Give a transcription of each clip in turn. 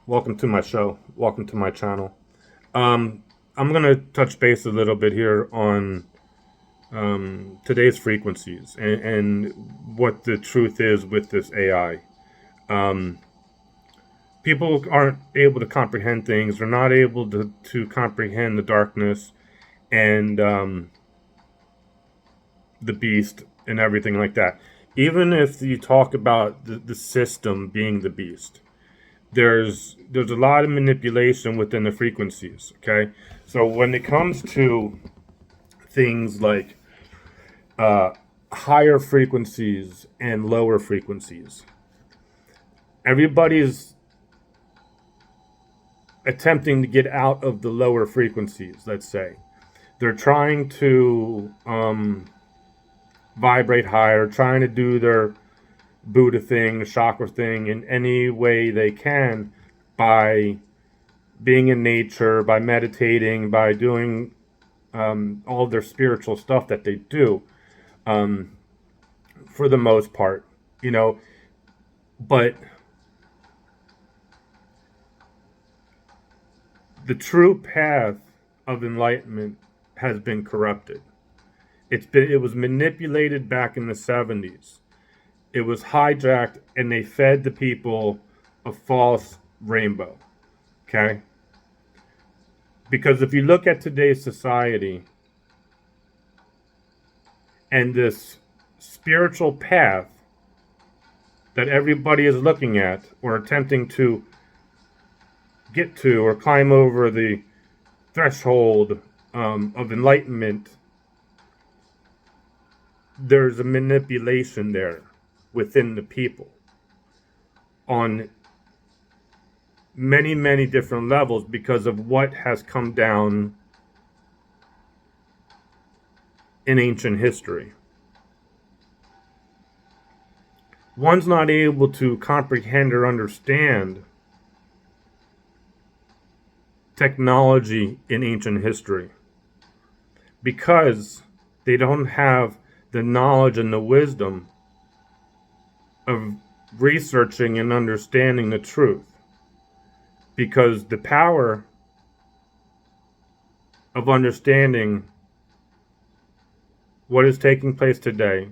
Welcome to my show. Welcome to my channel. I'm going to touch base a little bit here on today's frequencies and what the truth is with this AI. Um, People aren't able to comprehend things. They're not able to comprehend the darkness and the beast and everything like that. Even if you talk about the system being the beast, there's a lot of manipulation within the frequencies. Okay, so when it comes to things like uh, higher frequencies and lower frequencies, everybody's attempting to get out of the lower frequencies. Let's say they're trying to vibrate higher, trying to do their Buddha thing, chakra thing in any way they can by being in nature, by meditating, by doing all of their spiritual stuff that they do, um, for the most part, you know. But the true path of enlightenment has been corrupted. It was manipulated back in the 70s. It was hijacked, and they fed the people a false rainbow. Okay, because if you look at today's society and this spiritual path that everybody is looking at or attempting to get to or climb over the threshold of enlightenment, there's a manipulation there within the people on many, many different levels because of what has come down in ancient history. One's not able to comprehend or understand technology in ancient history because they don't have the knowledge and the wisdom of researching and understanding the truth. Because the power of understanding what is taking place today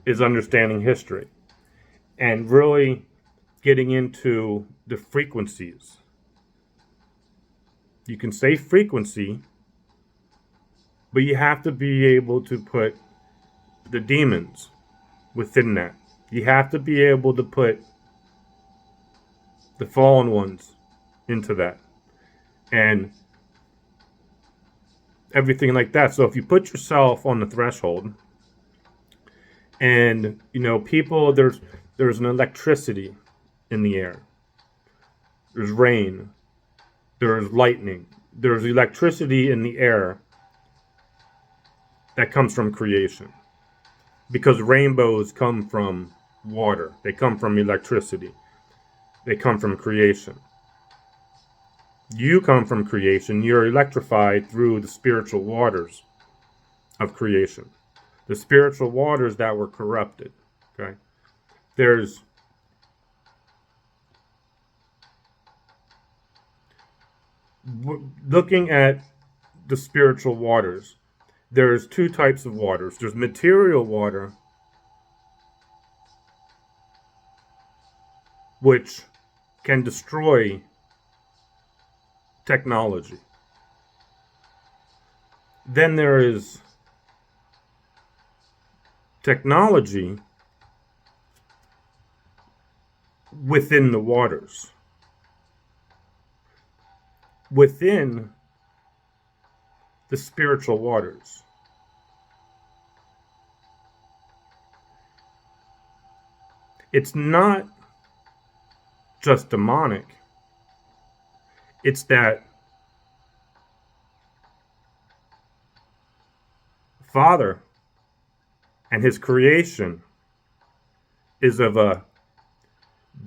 is understanding history and really getting into the frequencies. You can say frequency, but you have to be able to put the demons within that. You have to be able to put the fallen ones into that and everything like that. So if you put yourself on the threshold and people, there's an electricity in the air, there's rain, there's lightning, there's electricity in the air that comes from creation, because rainbows come from water, they come from electricity, they come from creation. You come from creation. You're electrified through the spiritual waters of creation, the spiritual waters that were corrupted. Okay, there's looking at the spiritual waters. There's two types of waters. There's material water, which can destroy technology. Then there is technology within the waters, within the spiritual waters. It's not just demonic. It's that Father and his creation is of a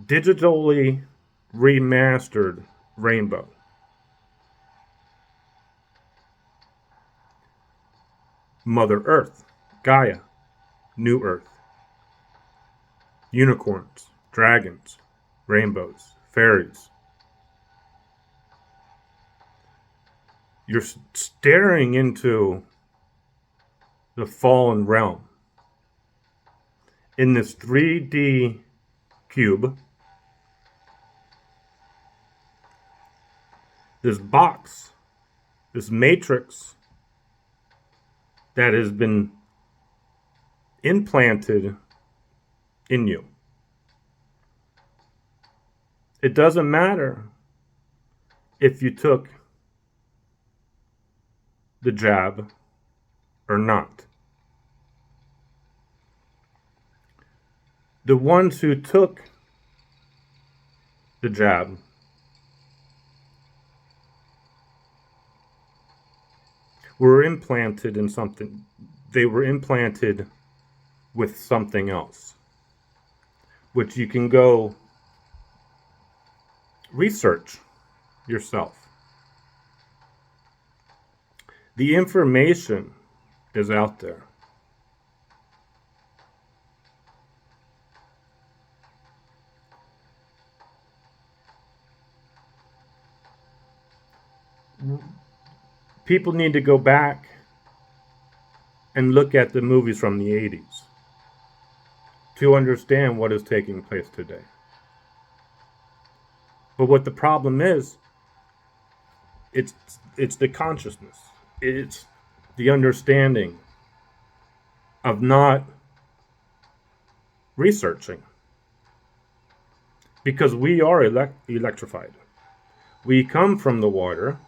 digitally remastered rainbow. Mother Earth, Gaia, New Earth, unicorns, dragons, rainbows, fairies, You're staring into the fallen realm in this 3D cube, this box, this matrix that has been implanted in you. It doesn't matter if you took the jab or not. The ones who took the jab were implanted in something. They were implanted with something else, which you can go research yourself. The information is out there. People need to go back and look at the movies from the 80s to understand what is taking place today. But what the problem is, it's the consciousness. It's the understanding of not researching. Because we are electrified. We come from the water.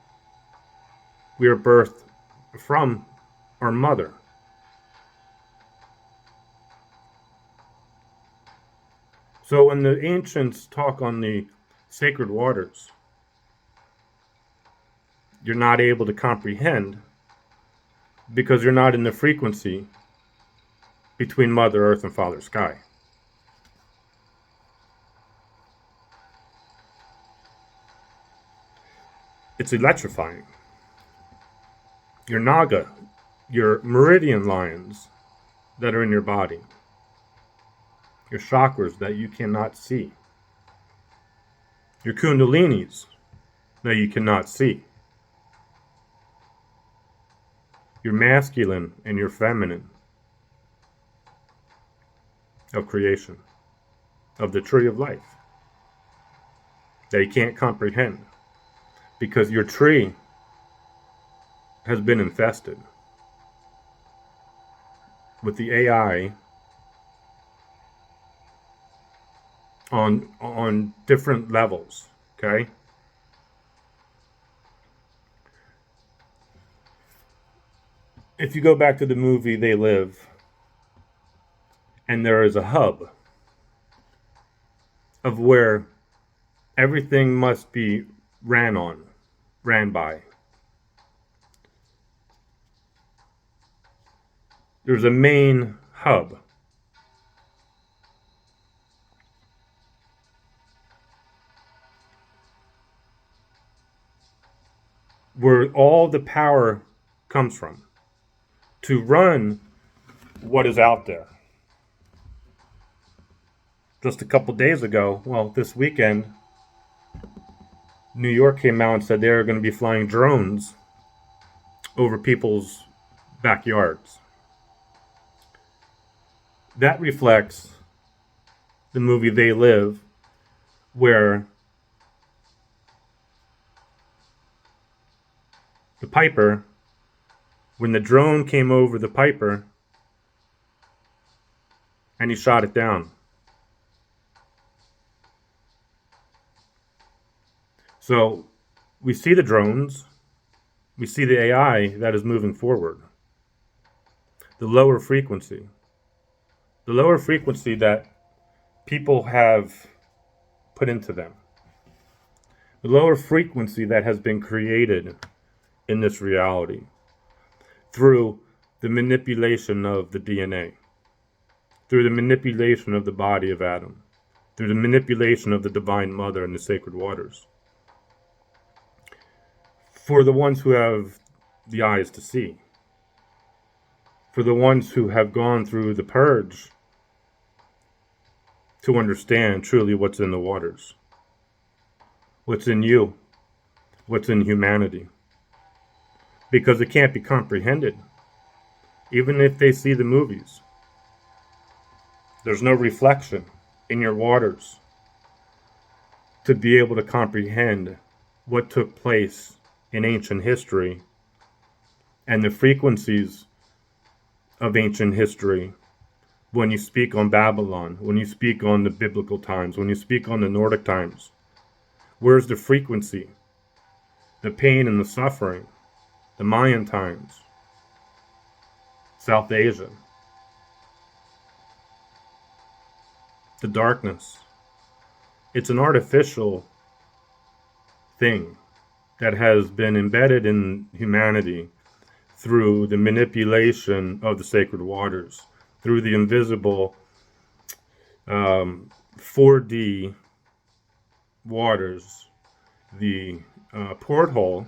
We are birthed from our mother. So when the ancients talk on the sacred waters, you're not able to comprehend because you're not in the frequency between Mother Earth and Father Sky. It's electrifying. Your naga, your meridian lines that are in your body, your chakras that you cannot see, your kundalinis that you cannot see, your masculine and your feminine of creation, of the tree of life that you can't comprehend because your tree has been infested with the AI on different levels, okay? If you go back to the movie They Live, and there is a hub of where everything must be ran by. There's a main hub. Where all the power comes from to run what is out there. Just a couple days ago, well, this weekend, New York came out and said they're going to be flying drones over people's backyards. That reflects the movie They Live, where the Piper, when the drone came over the Piper and he shot it down. So we see the drones, we see the AI that is moving forward. The lower frequency that people have put into them. The lower frequency that has been created in this reality through the manipulation of the DNA, through the manipulation of the body of Adam, through the manipulation of the Divine Mother and the sacred waters. For the ones who have the eyes to see, for the ones who have gone through the purge to understand truly what's in the waters, what's in you, what's in humanity. because it can't be comprehended. Even if they see the movies, there's no reflection in your waters to be able to comprehend what took place in ancient history and the frequencies of ancient history. When you speak on Babylon, when you speak on the biblical times, when you speak on the Nordic times, where's the frequency, the pain and the suffering, the Mayan times, South Asia, the darkness? It's an artificial thing that has been embedded in humanity through the manipulation of the sacred waters, through the invisible 4D waters, the porthole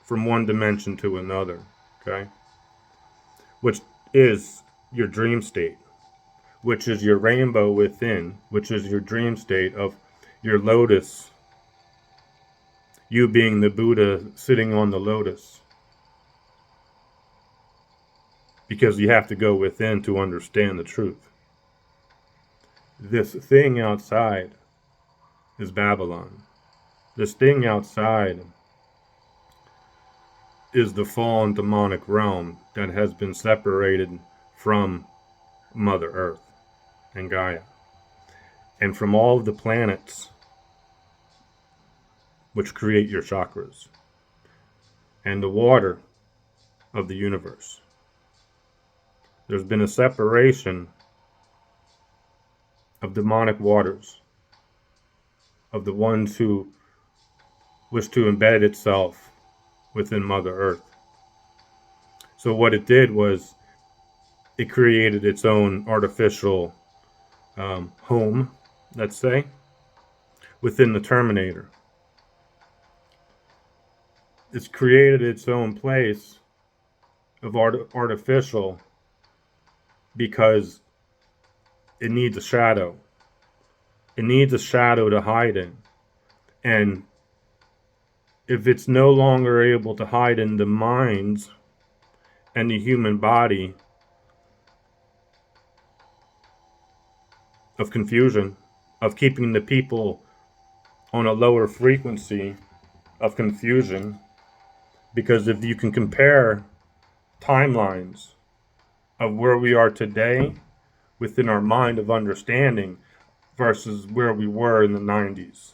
from one dimension to another, okay? Which is your dream state, which is your rainbow within, which is your dream state of your lotus, you being the Buddha sitting on the lotus. Because you have to go within to understand the truth. This thing outside is Babylon. This thing outside is the fallen demonic realm that has been separated from Mother Earth and Gaia, and from all of the planets which create your chakras, and the water of the universe. There's been a separation of demonic waters, of the ones who wish to embed itself within Mother Earth. So what it did was it created its own artificial home, let's say, within the Terminator. It's created its own place of artificial because it needs a shadow. It needs a shadow to hide in. And if it's no longer able to hide in the minds and the human body of confusion, of keeping the people on a lower frequency of confusion, because if you can compare timelines of where we are today within our mind of understanding versus where we were in the 90s.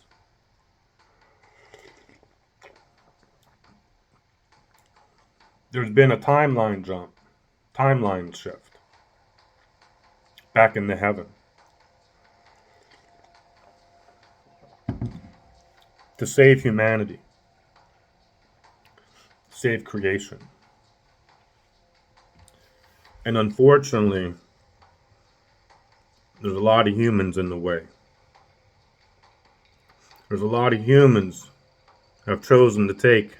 There's been a timeline jump, timeline shift back into heaven. To save humanity, save creation. And unfortunately, there's a lot of humans in the way. There's a lot of humans who have chosen to take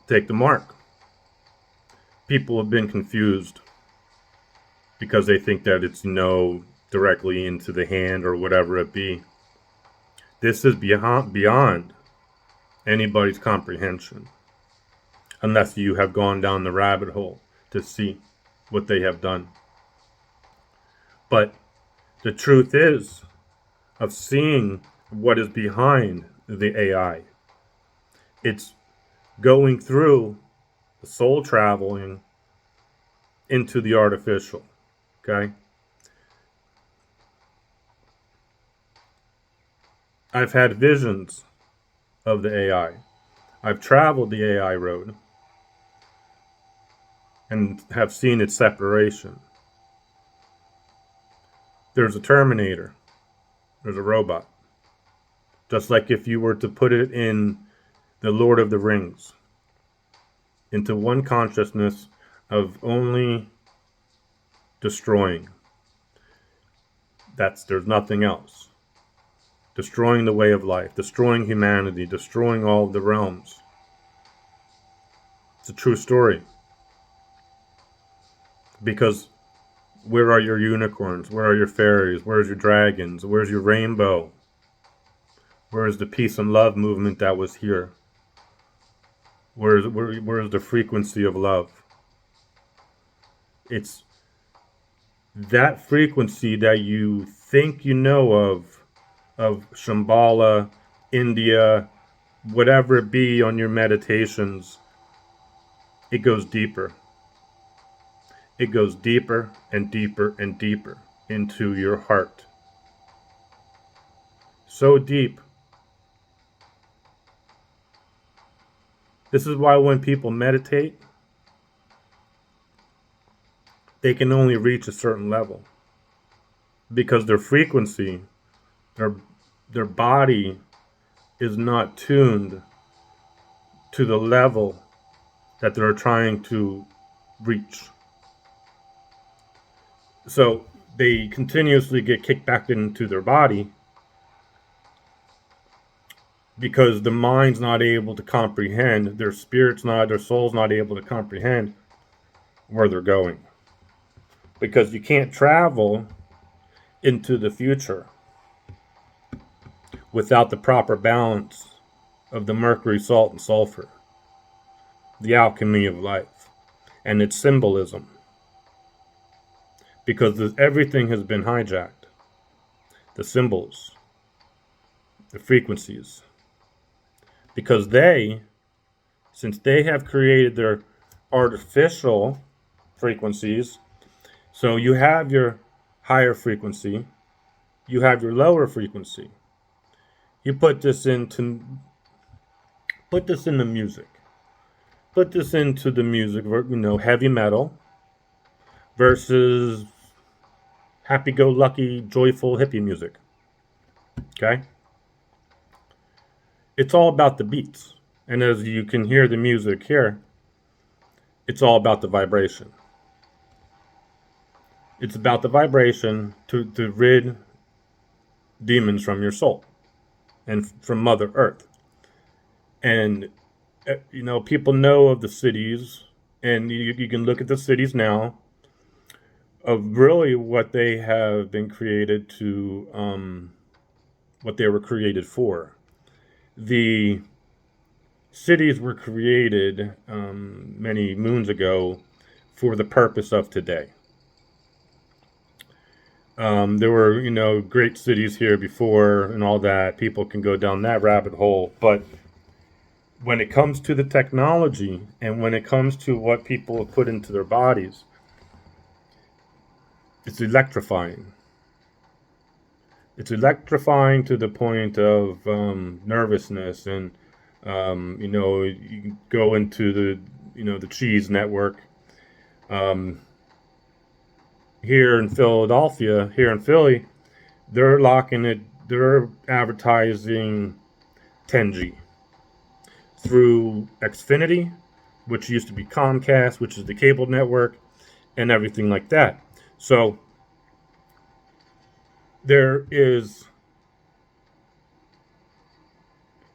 the mark. People have been confused because they think that it's directly into the hand or whatever it be. This is beyond anybody's comprehension, unless you have gone down the rabbit hole to see what they have done. But the truth is of seeing what is behind the AI. It's going through the soul traveling into the artificial, okay? I've had visions of the AI. I've traveled the AI road and have seen its separation. There's a Terminator. There's a robot. Just like if you were to put it in the Lord of the Rings, into one consciousness of only destroying. There's nothing else. Destroying the way of life, destroying humanity, destroying all of the realms. It's a true story. Because where are your unicorns? Where are your fairies? Where's your dragons? Where's your rainbow? Where is the peace and love movement that was here? Where's the frequency of love? It's that frequency that you think you know of Shambhala, India, whatever it be on your meditations. It goes deeper. It goes deeper and deeper and deeper into your heart. So deep. This is why when people meditate, they can only reach a certain level because their frequency, their their body is not tuned to the level that they're trying to reach. So they continuously get kicked back into their body because the mind's not able to comprehend, their soul's not able to comprehend where they're going. Because you can't travel into the future without the proper balance of the mercury, salt, and sulfur, the alchemy of life, and its symbolism. Because everything has been hijacked. The symbols, the frequencies. Because since they have created their artificial frequencies, so you have your higher frequency, you have your lower frequency. You put this into music. Put this into the music, heavy metal versus happy-go-lucky, joyful hippie music. Okay? It's all about the beats. And as you can hear the music here, it's all about the vibration. It's about the vibration to rid demons from your soul and from Mother Earth. And, people know of the cities, and you can look at the cities now of really what they have been created to, what they were created for. The cities were created many moons ago for the purpose of today. There were, great cities here before and all that. People can go down that rabbit hole. But when it comes to the technology and when it comes to what people have put into their bodies, it's electrifying. It's electrifying to the point of nervousness, and you can go into the cheese network. Here in Philly, they're locking it. They're advertising 10G through Xfinity, which used to be Comcast, which is the cable network, and everything like that. So there is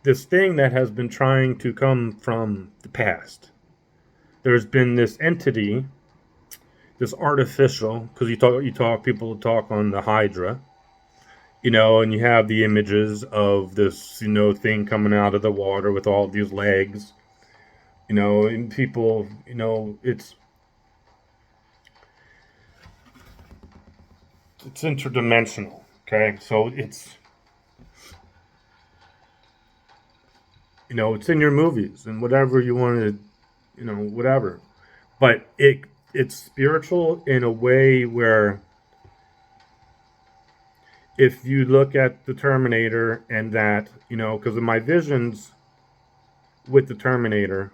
this thing that has been trying to come from the past. There's been this entity, this artificial, because people talk on the Hydra, and you have the images of this, thing coming out of the water with all these legs, and people, it's interdimensional. Okay, so it's it's in your movies and whatever you want to, whatever, but it's spiritual in a way where if you look at the Terminator and that, because of my visions with the Terminator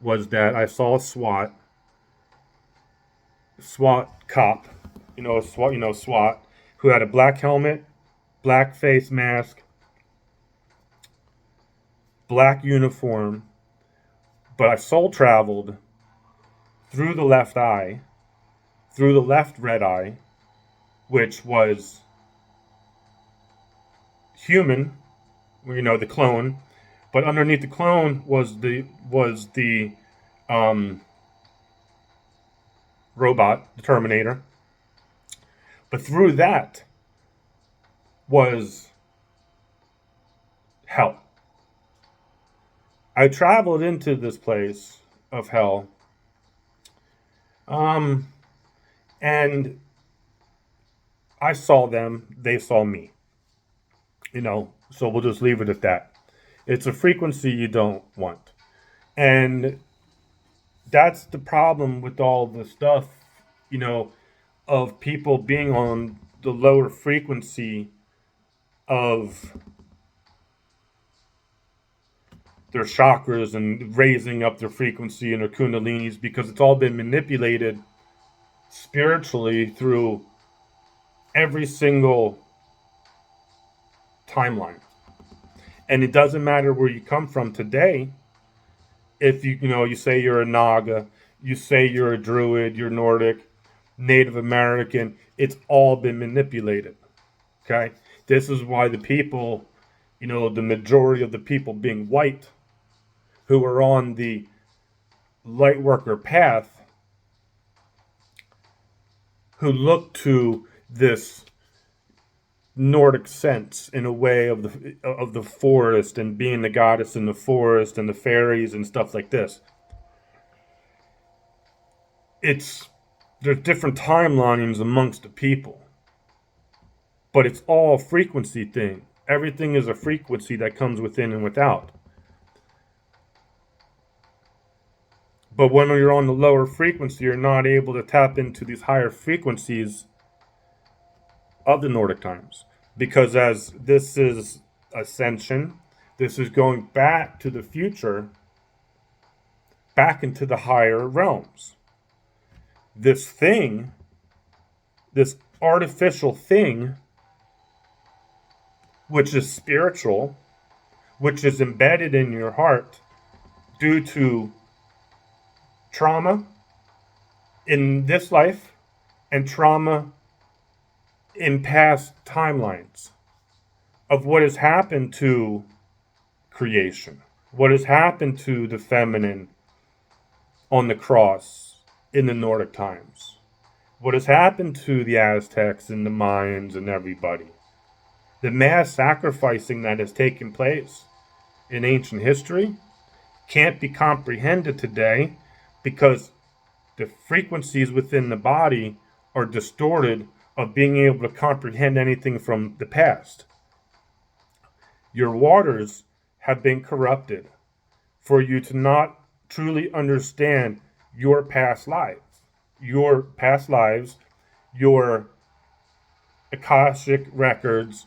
was that I saw a SWAT cop, SWAT, who had a black helmet, black face mask, black uniform, but I soul traveled through the left eye, through the left red eye, which was human, the clone, but underneath the clone was the robot, the Terminator. But through that was hell. I traveled into this place of hell, um, and I saw them, they saw me. So we'll just leave it at that. It's a frequency you don't want. And that's the problem with all the stuff, you know, of people being on the lower frequency of their chakras and raising up their frequency and their kundalinis, because it's all been manipulated spiritually through every single timeline. And it doesn't matter where you come from today. If you say you're a Naga, you say you're a Druid, you're Nordic, Native American, it's all been manipulated. Okay? This is why the people, the majority of the people being white who are on the light worker path, who look to this Nordic sense in a way of the forest and being the goddess in the forest and the fairies and stuff like this. There's different timelines amongst the people, but it's all a frequency thing. Everything is a frequency that comes within and without. But when you're on the lower frequency, you're not able to tap into these higher frequencies of the Nordic times. Because as this is ascension, this is going back to the future, back into the higher realms. This thing, this artificial thing, which is spiritual, which is embedded in your heart due to trauma in this life and trauma in past timelines of what has happened to creation, what has happened to the feminine on the cross in the Nordic times, what has happened to the Aztecs and the Mayans and everybody. The mass sacrificing that has taken place in ancient history can't be comprehended today because the frequencies within the body are distorted of being able to comprehend anything from the past. Your waters have been corrupted for you to not truly understand your past lives. Your past lives, your Akashic records,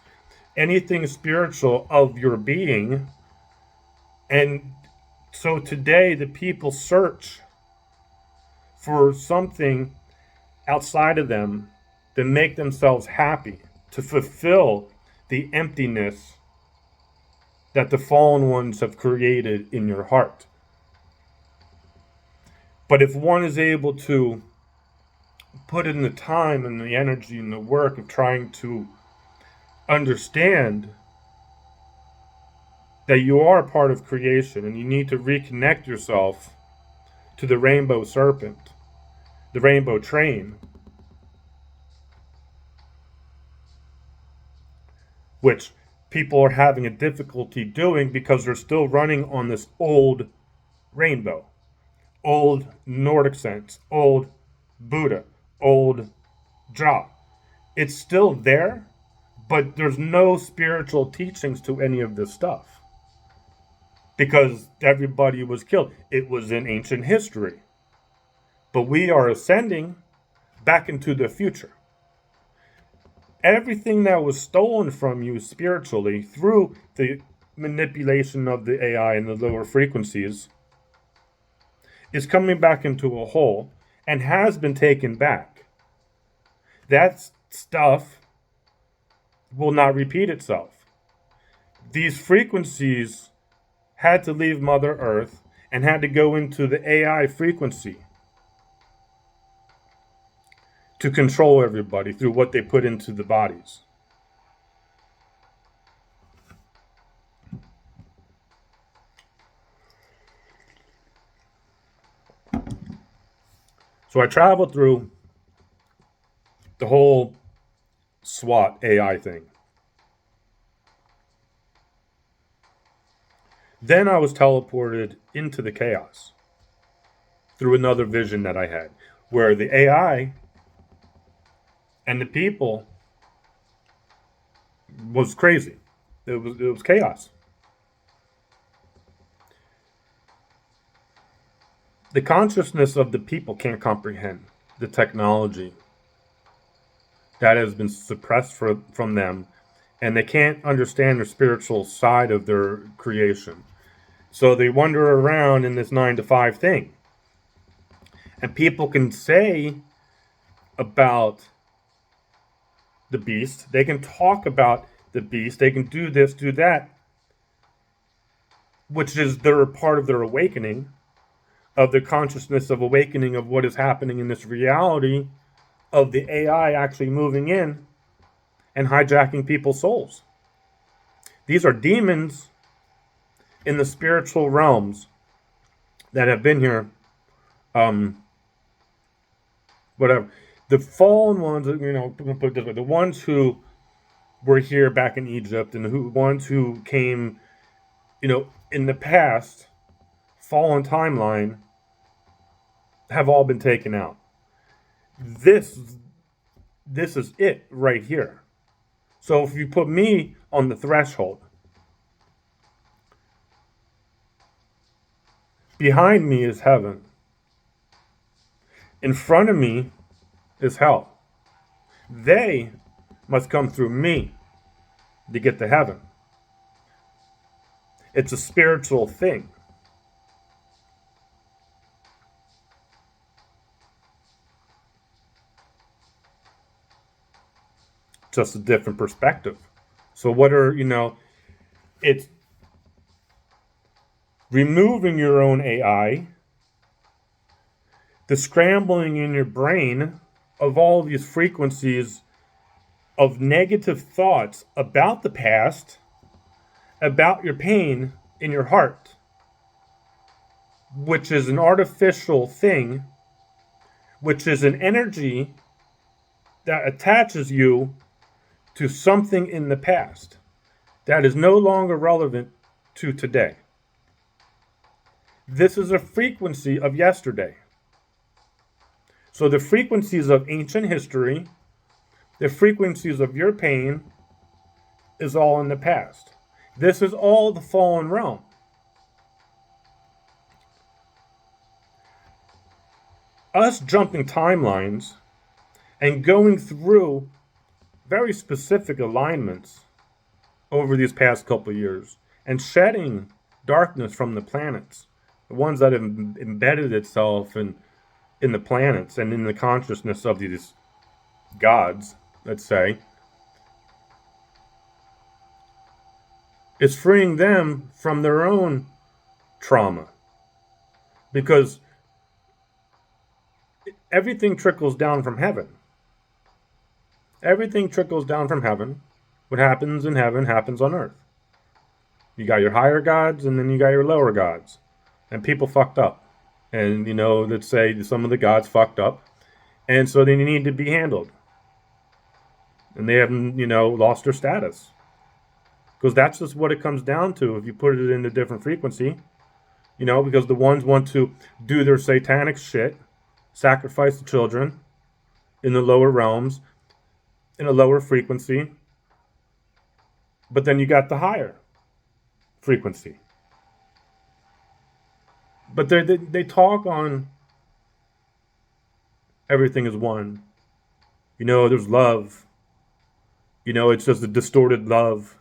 anything spiritual of your being. And so today the people search for something outside of them to make themselves happy, to fulfill the emptiness that the fallen ones have created in your heart. But if one is able to put in the time and the energy and the work of trying to understand that you are a part of creation and you need to reconnect yourself to the rainbow serpent, the rainbow train, which people are having a difficulty doing because they're still running on this old rainbow, old Nordic sense, old Buddha, old Jah. It's still there, but there's no spiritual teachings to any of this stuff because everybody was killed. It was in ancient history. But we are ascending back into the future. Everything that was stolen from you spiritually through the manipulation of the AI and the lower frequencies is coming back into a whole and has been taken back. That stuff will not repeat itself. These frequencies had to leave Mother Earth and had to go into the AI frequency to control everybody through what they put into the bodies. So I traveled through the whole SWAT AI thing. Then I was teleported into the chaos through another vision that I had, where the AI and the people was crazy. It was chaos. The consciousness of the people can't comprehend the technology that has been suppressed from them, and they can't understand the spiritual side of their creation. So they wander around in this 9 to 5 thing. And people can say about the beast, they can talk about the beast, they can do this, do that, which is their part of their awakening, of the consciousness of awakening of what is happening in this reality of the AI actually moving in and hijacking people's souls. These are demons in the spiritual realms that have been here, um, whatever. The fallen ones, put it this way, the ones who were here back in Egypt and who ones who came, in the past, fallen timeline, have all been taken out. This this is it right here. So if you put me on the threshold, behind me is heaven. In front of me is hell. They must come through me to get to heaven. It's a spiritual thing. Just a different perspective. So it's removing your own AI, the scrambling in your brain of all these frequencies of negative thoughts about the past, about your pain in your heart, which is an artificial thing, which is an energy that attaches you to something in the past that is no longer relevant to today. This is a frequency of yesterday. So the frequencies of ancient history, the frequencies of your pain, is all in the past. This is all the fallen realm. Us jumping timelines and going through very specific alignments over these past couple of years and shedding darkness from the planets, the ones that have embedded itself in the planets and in the consciousness of these gods, let's say, is freeing them from their own trauma. Because everything trickles down from heaven. Everything trickles down from heaven. What happens in heaven happens on earth. You got your higher gods and then you got your lower gods. And people fucked up. And, let's say some of the gods fucked up. And so they need to be handled. And they haven't, lost their status. Because that's just what it comes down to if you put it in a different frequency. Because the ones want to do their satanic shit, sacrifice the children in the lower realms, in a lower frequency. But then you got the higher frequency. But they talk on everything is one. There's love. It's just a distorted love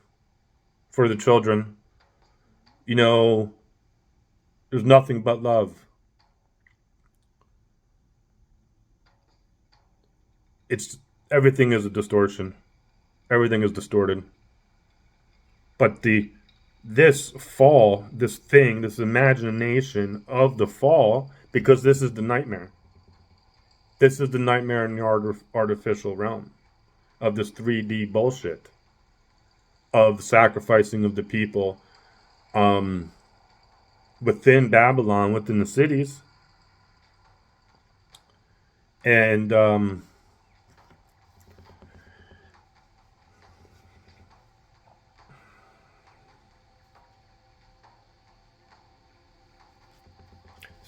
for the children. There's nothing but love. It's everything is a distortion. Everything is distorted. But this fall, this thing, this imagination of the fall, because this is the nightmare. This is the nightmare in the artificial realm of this 3D bullshit of sacrificing of the people within Babylon, within the cities. And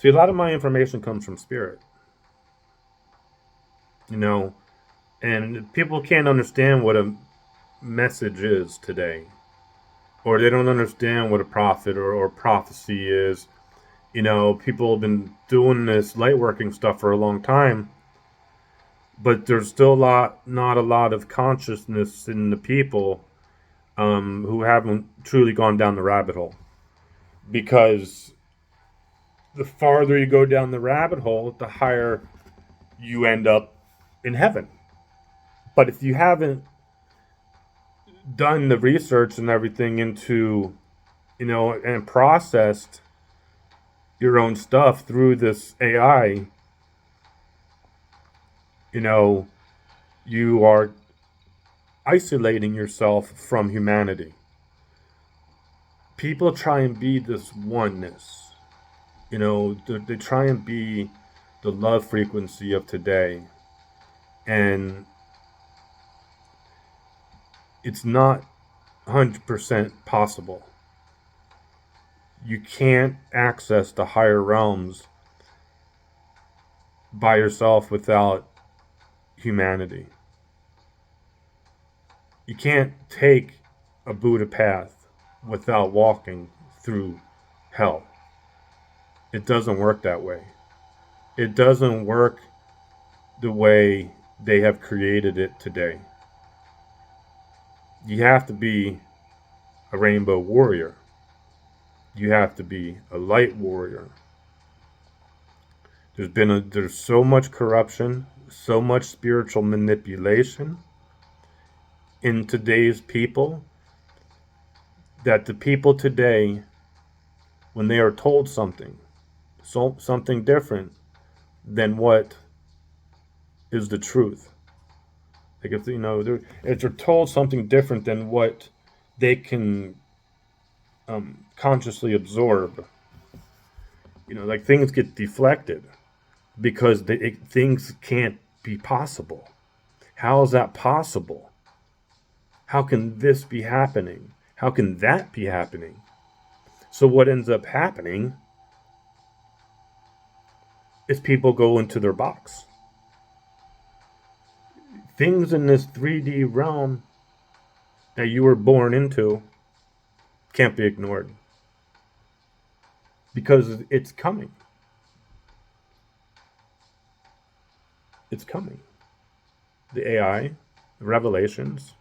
See, a lot of my information comes from spirit, you know, and people can't understand what a message is today, or they don't understand what a prophet or prophecy is. You know, people have been doing this light working stuff for a long time, but there's still not a lot of consciousness in the people who haven't truly gone down the rabbit hole. Because the farther you go down the rabbit hole, the higher you end up in heaven. But if you haven't done the research and everything into, and processed your own stuff through this AI, you are isolating yourself from humanity. People try and be this oneness. They try and be the love frequency of today. And it's not 100% possible. You can't access the higher realms by yourself without humanity. You can't take a Buddha path without walking through hell. It doesn't work that way. It doesn't work the way they have created it today. You have to be a rainbow warrior. You have to be a light warrior. There's so much corruption, so much spiritual manipulation in today's people that the people today, when they are told something different than what is the truth, like if they're told something different than what they can consciously absorb, like things get deflected because things can't be possible. How is that possible? How can this be happening? How can that be happening? So what ends up happening is people go into their box. Things in this 3D realm that you were born into can't be ignored because it's coming. It's coming. The AI, the revelations.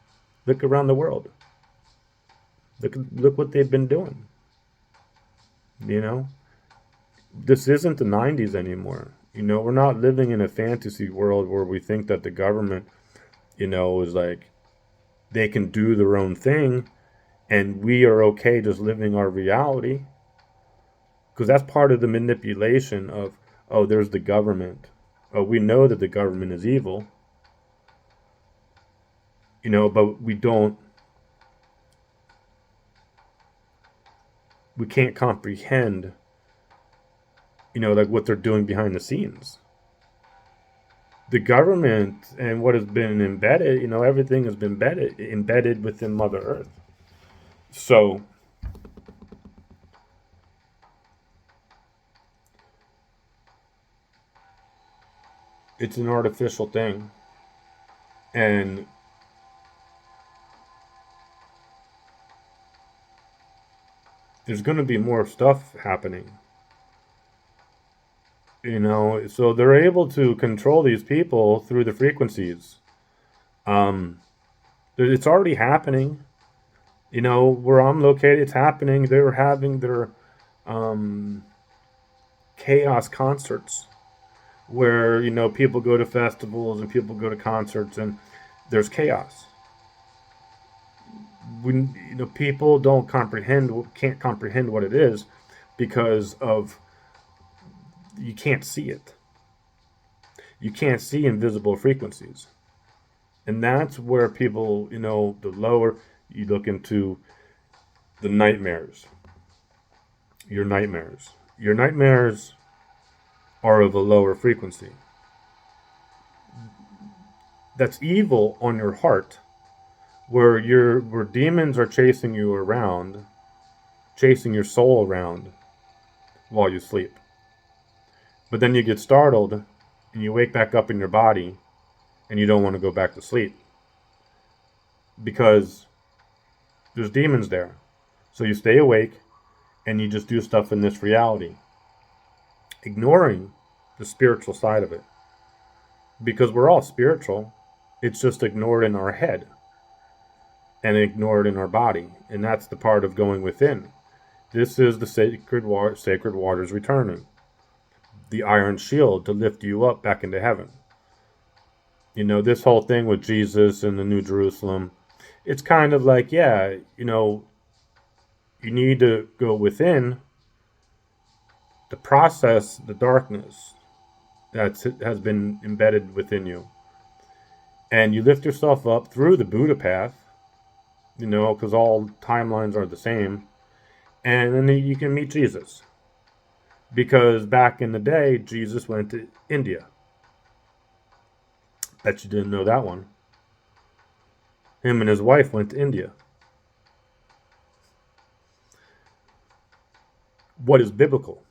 Look around the world. Look what they've been doing. This isn't the 90s anymore. We're not living in a fantasy world where we think that the government, is like they can do their own thing and we are okay just living our reality. Because that's part of the manipulation of, oh, there's the government. Oh, we know that the government is evil. But we can't comprehend, like what they're doing behind the scenes. The government and what has been embedded, everything has been embedded within Mother Earth. So it's an artificial thing. And there's going to be more stuff happening. So they're able to control these people through the frequencies. It's already happening. Where I'm located, it's happening. They're having their chaos concerts where, people go to festivals and people go to concerts and there's chaos. When people can't comprehend what it is because of you can't see it. You can't see invisible frequencies. And that's where people, the lower you look into the nightmares. Your nightmares. Your nightmares are of a lower frequency. That's evil on your heart, where demons are chasing you around, chasing your soul around while you sleep. But then you get startled and you wake back up in your body and you don't want to go back to sleep because there's demons there. So you stay awake and you just do stuff in this reality, ignoring the spiritual side of it. Because we're all spiritual, it's just ignored in our head and ignored in our body. And that's the part of going within. This is the sacred waters returning. The iron shield to lift you up back into heaven. You know, this whole thing with Jesus and the New Jerusalem, it's kind of like, yeah, you know, you need to go within to process the darkness that has been embedded within you. And you lift yourself up through the Buddha path, you know, because all timelines are the same. And then you can meet Jesus. Because back in the day, Jesus went to India. Bet you didn't know that one. Him and his wife went to India. What is biblical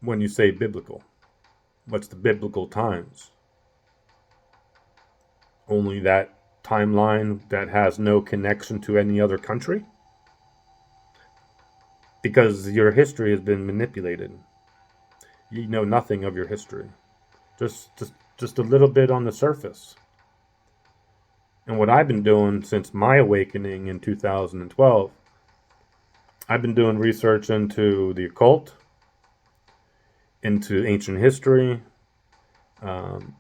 when you say biblical? What's the biblical times? Only that timeline that has no connection to any other country? Because your history has been manipulated. You know nothing of your history. Just a little bit on the surface. And what I've been doing since my awakening in 2012, I've been doing research into the occult, into ancient history,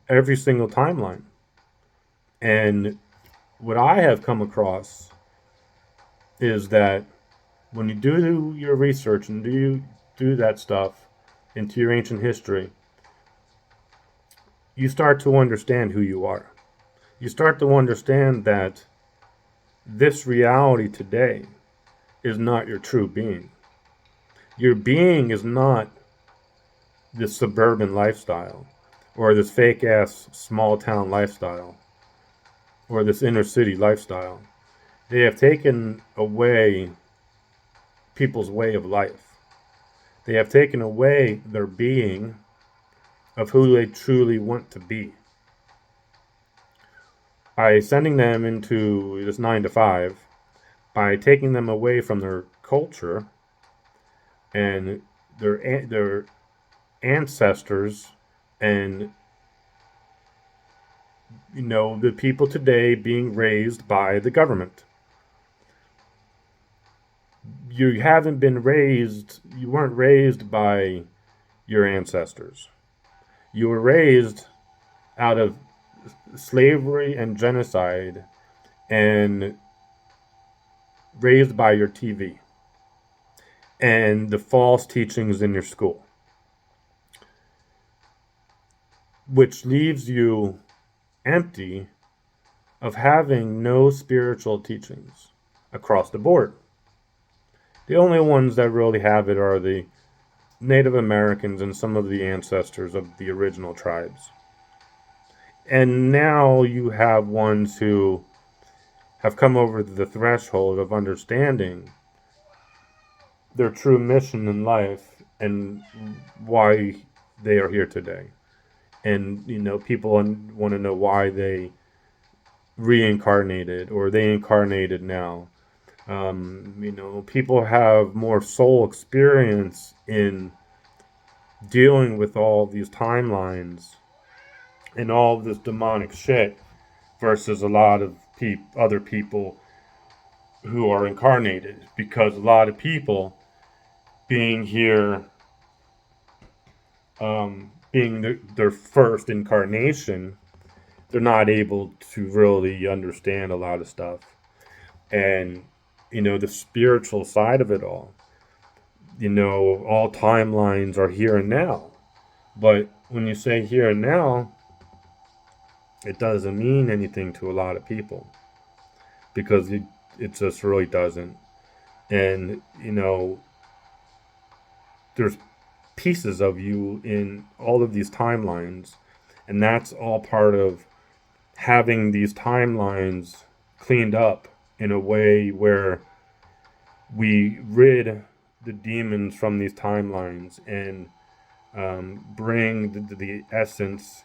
every single timeline. And what I have come across is that when you do your research and do that stuff into your ancient history, you start to understand who you are. You start to understand that this reality today is not your true being. Your being is not this suburban lifestyle or this fake ass small town lifestyle or this inner city lifestyle. They have taken away people's way of life. They have taken away their being of who they truly want to be. By sending them into this 9 to 5, by taking them away from their culture and their ancestors and, you know, the people today being raised by the government. You weren't raised by your ancestors. You were raised out of slavery and genocide and raised by your TV and the false teachings in your school, which leaves you empty of having no spiritual teachings across the board. The only ones that really have it are the Native Americans and some of the ancestors of the original tribes. And now you have ones who have come over the threshold of understanding their true mission in life and why they are here today. And, you know, people want to know why they reincarnated or they incarnated now. You know, people have more soul experience in dealing with all these timelines and all this demonic shit versus a lot of other people who are incarnated, because a lot of people being here, being their first incarnation, they're not able to really understand a lot of stuff. And, you know, the spiritual side of it all, you know, all timelines are here and now. But when you say here and now, it doesn't mean anything to a lot of people, because it just really doesn't. And, you know, there's pieces of you in all of these timelines, and that's all part of having these timelines cleaned up in a way where we rid the demons from these timelines and bring the essence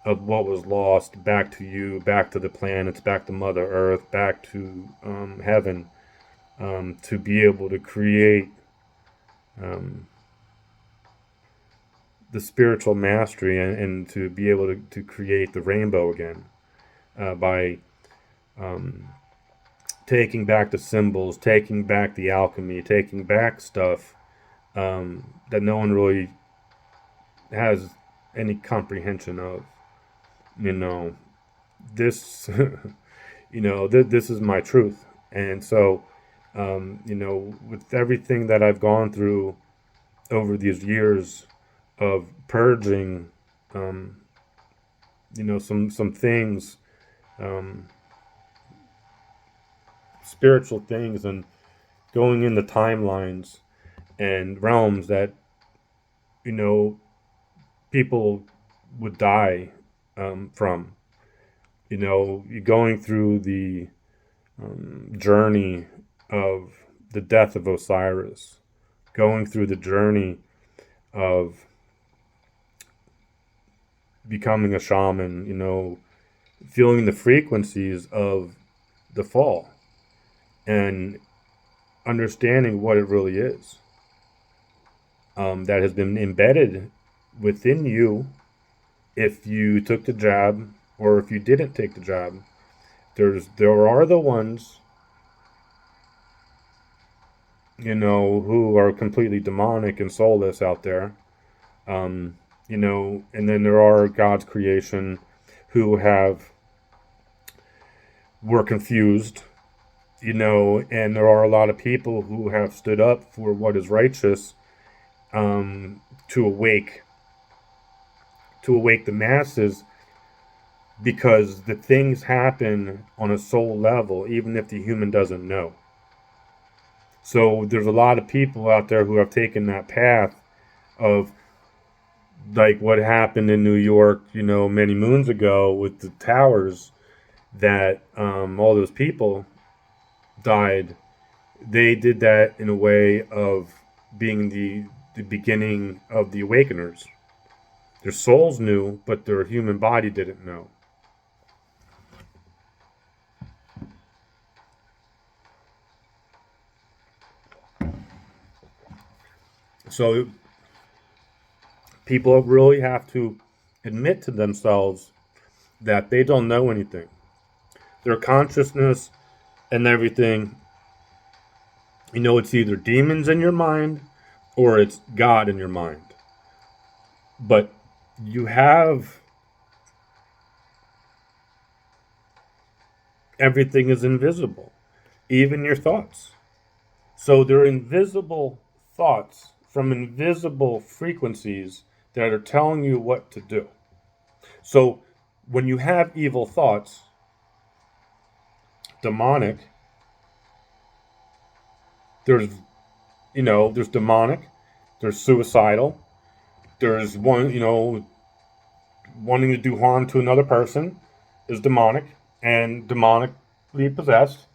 of what was lost back to you, back to the planets, back to Mother Earth, back to heaven, to be able to create um, the spiritual mastery, and to be able to create the rainbow again, by um, taking back the symbols, taking back the alchemy, taking back stuff that no one really has any comprehension of. You know, this, this is my truth. And so, with everything that I've gone through over these years of purging, um, some things, um, spiritual things, and going in the timelines and realms that, you know, people would die from. You're going through the journey of the death of Osiris, going through the journey of becoming a shaman, feeling the frequencies of the fall, and understanding what it really is, that has been embedded within you if you took the jab or if you didn't take the jab. There are the ones, who are completely demonic and soulless out there. And then there are God's creation who were confused, and there are a lot of people who have stood up for what is righteous, to awake the masses, because the things happen on a soul level, even if the human doesn't know. So there's a lot of people out there who have taken that path of, like what happened in New York, many moons ago with the towers, that all those people died. They did that in a way of being the beginning of the awakeners. Their souls knew, but their human body didn't know. So people really have to admit to themselves that they don't know anything. Their consciousness and everything, it's either demons in your mind or it's God in your mind. But you have, everything is invisible, even your thoughts. So they're invisible thoughts from invisible frequencies that are telling you what to do. So when you have evil thoughts, demonic, there's there's demonic, there's suicidal, there's wanting to do harm to another person is demonic and demonically possessed.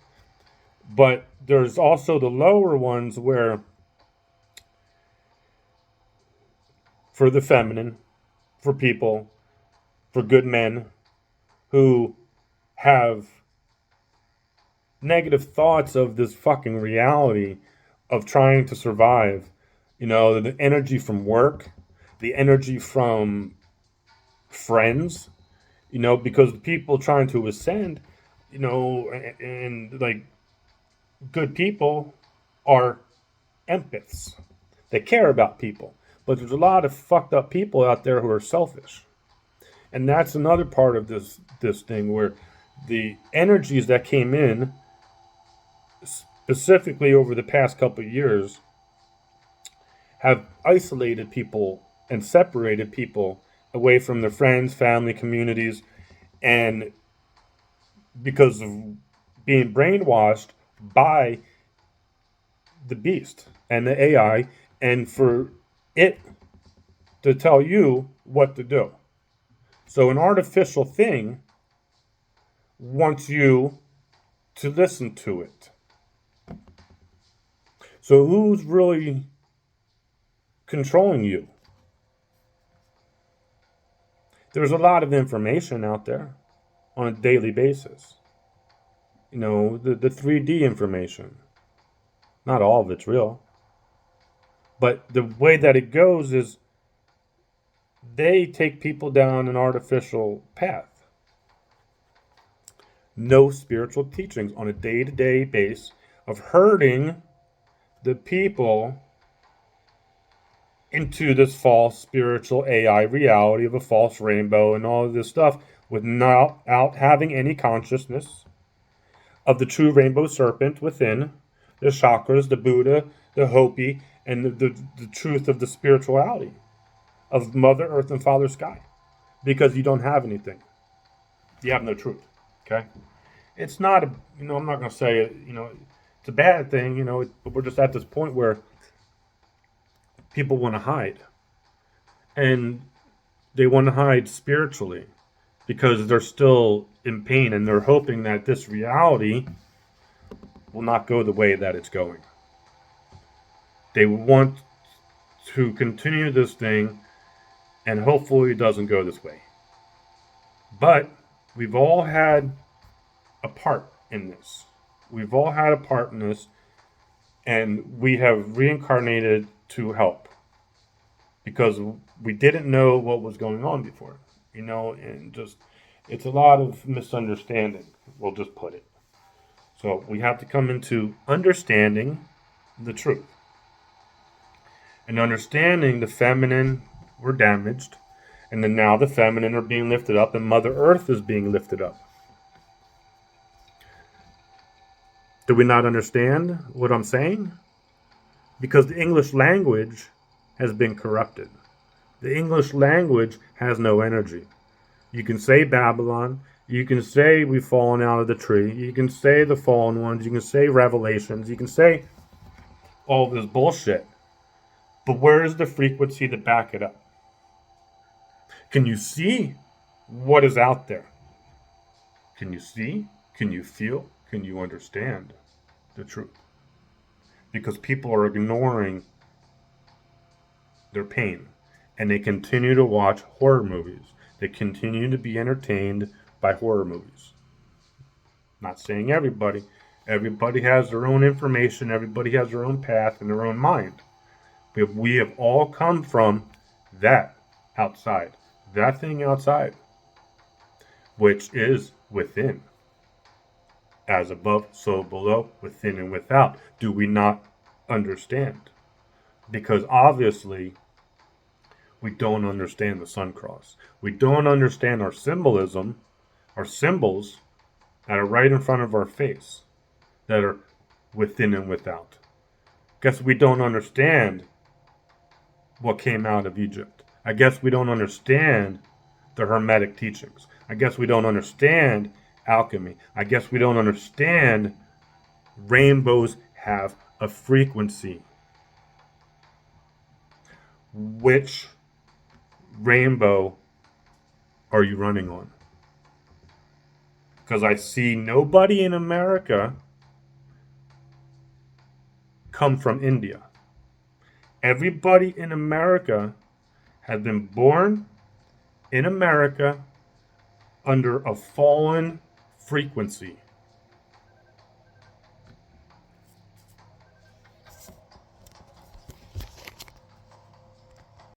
But there's also the lower ones where, for the feminine, for people, for good men who have negative thoughts of this fucking reality of trying to survive. The energy from work, the energy from friends, because the people trying to ascend, and like good people are empaths. They care about people. But there's a lot of fucked up people out there who are selfish. And that's another part of this thing, where the energies that came in specifically over the past couple of years have isolated people and separated people away from their friends, family, communities, and because of being brainwashed by the beast and the AI, and for it to tell you what to do. So an artificial thing wants you to listen to it. So who's really controlling you? There's a lot of information out there on a daily basis. You know, the 3D information. Not all of it's real. But the way that it goes is they take people down an artificial path. No spiritual teachings on a day-to-day base of herding the people into this false spiritual AI reality of a false rainbow and all of this stuff without having any consciousness of the true rainbow serpent within, the chakras, the Buddha, the Hopi, and the truth of the spirituality of Mother Earth and Father Sky. Because you don't have anything. You have no truth. Okay? It's not I'm not going to say it's a bad thing, but we're just at this point where people want to hide. And they want to hide spiritually because they're still in pain and they're hoping that this reality will not go the way that it's going. They want to continue this thing and hopefully it doesn't go this way. But we've all had a part in this. We've all had a part in this, and we have reincarnated to help because we didn't know what was going on before, and just it's a lot of misunderstanding, we'll just put it. So we have to come into understanding the truth and understanding the feminine were damaged, and then now the feminine are being lifted up, and Mother Earth is being lifted up. Do we not understand what I'm saying? Because the English language has been corrupted. The English language has no energy. You can say Babylon. You can say we've fallen out of the tree. You can say the fallen ones. You can say Revelations. You can say all this bullshit. But where is the frequency to back it up? Can you see what is out there? Can you see? Can you feel? Can you understand the truth? Because people are ignoring their pain and they continue to watch horror movies. They continue to be entertained by horror movies. Not saying everybody. Everybody has their own information. Everybody has their own path and their own mind. But we have all come from that outside. That thing outside. Which is within. As above, so below, within and without. Do we not understand? Because obviously, we don't understand the sun cross. We don't understand our symbolism, our symbols that are right in front of our face, that are within and without. Guess we don't understand what came out of Egypt. I guess we don't understand the Hermetic teachings. I guess we don't understand alchemy. I guess we don't understand rainbows have a frequency. Which rainbow are you running on? Because I see nobody in America come from India. Everybody in America has been born in America under a fallen frequency.